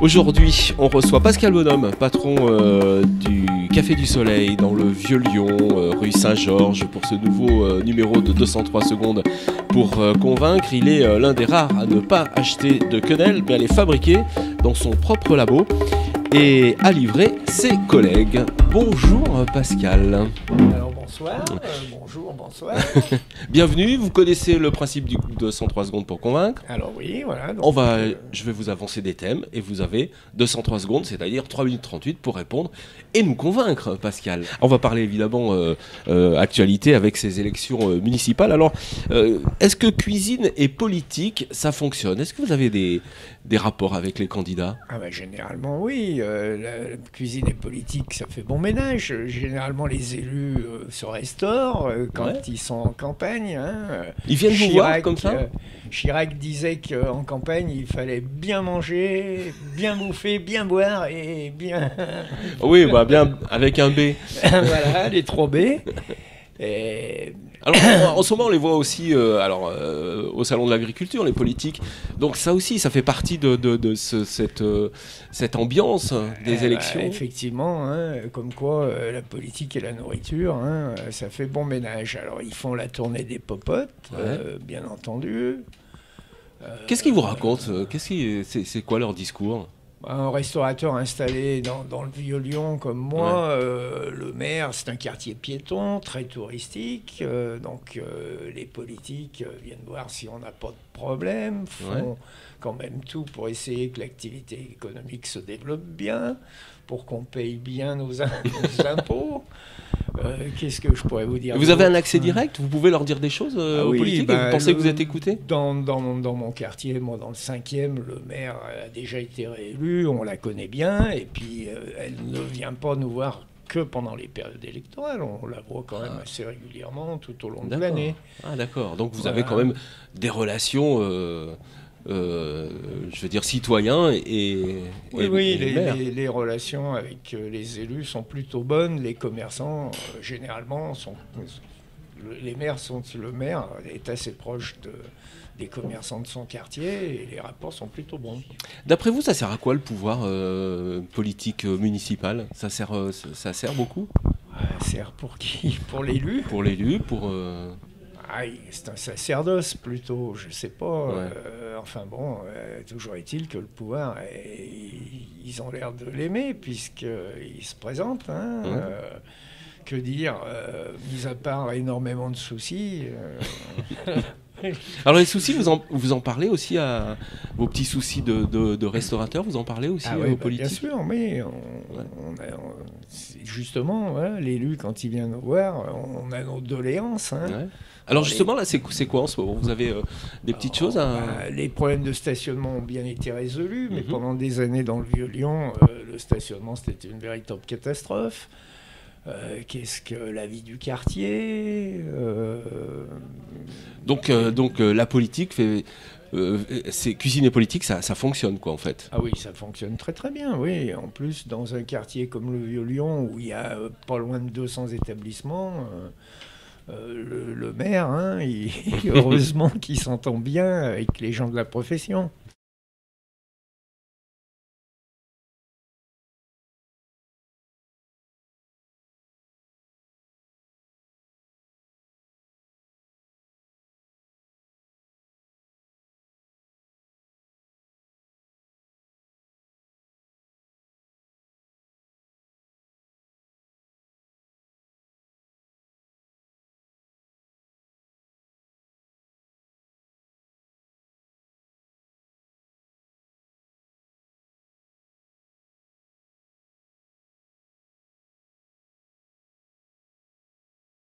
Aujourd'hui, on reçoit Pascal Bonhomme, patron du Café du Soleil dans le Vieux-Lyon, rue Saint-Georges, pour ce nouveau numéro de 203 secondes pour convaincre. Il est l'un des rares à ne pas acheter de quenelle, mais à les fabriquer dans son propre labo et à livrer ses collègues. Bonjour Pascal. Alors bonsoir, bonjour, bonsoir. Bienvenue, vous connaissez le principe du 203 secondes pour convaincre. Alors oui, voilà. Donc, je vais vous avancer des thèmes et vous avez 203 secondes, c'est-à-dire 3 minutes 38 pour répondre et nous convaincre, Pascal. On va parler évidemment actualité avec ces élections municipales. Alors, est-ce que cuisine et politique, ça fonctionne? Est-ce que vous avez des rapports avec les candidats? Ah ben, généralement oui, la cuisine et politique, ça fait bon ménage. Généralement les élus se restaurent quand ils sont en campagne. Ils viennent vous voir comme ça? Chirac disait qu'en campagne, il fallait bien manger, bien bouffer, bien boire et bien... Oui, bah bien avec un B. Voilà, les 3 B. Et... Alors, en ce moment, on les voit aussi au Salon de l'Agriculture, les politiques. Donc ça aussi, ça fait partie de cette ambiance des élections. Effectivement, comme quoi la politique et la nourriture, ça fait bon ménage. Alors, ils font la tournée des popotes, bien entendu. Qu'est-ce qu'ils vous racontent? C'est quoi leur discours? Un restaurateur installé dans le Vieux-Lyon comme moi, le maire, c'est un quartier piéton, très touristique, donc les politiques viennent voir si on n'a pas de problème, font quand même tout pour essayer que l'activité économique se développe bien, pour qu'on paye bien nos impôts. Qu'est-ce que je pourrais vous dire? Vous avez un accès direct? Vous pouvez leur dire des choses aux politiques? Vous pensez que vous êtes écouté? Dans mon quartier, moi dans le 5e, le maire a déjà été réélu, on la connaît bien, et puis elle ne vient pas nous voir que pendant les périodes électorales, on la voit quand même assez régulièrement tout au long de l'année. Ah d'accord, donc vous avez quand même des relations... je veux dire citoyens et les relations avec les élus sont plutôt bonnes. Les commerçants généralement le maire est assez proche des commerçants de son quartier et les rapports sont plutôt bons. D'après vous, ça sert à quoi le pouvoir politique municipal? Ça sert beaucoup? Ça sert pour qui? Pour l'élu? Pour l'élu, pour... c'est un sacerdoce plutôt, je sais pas. Enfin bon, toujours est-il que le pouvoir, ils ont l'air de l'aimer puisqu'ils se présentent. Que dire, mis à part énormément de soucis. Alors les soucis, vous en parlez aussi à vos petits soucis de restaurateurs, vous en parlez aussi aux politiques? Bien sûr, mais justement, l'élu, quand il vient nous voir, on a nos doléances. Alors justement, là, c'est quoi en ce moment? Vous avez des petites choses à... Les problèmes de stationnement ont bien été résolus, mais pendant des années dans le Vieux-Lyon, le stationnement, c'était une véritable catastrophe. Qu'est-ce que la vie du quartier Donc la politique fait... c'est cuisine et politique, ça fonctionne quoi en fait? Ah oui, ça fonctionne très très bien, oui. En plus, dans un quartier comme le Vieux-Lyon, où il y a pas loin de 200 établissements... le maire, heureusement qu'il s'entend bien avec les gens de la profession.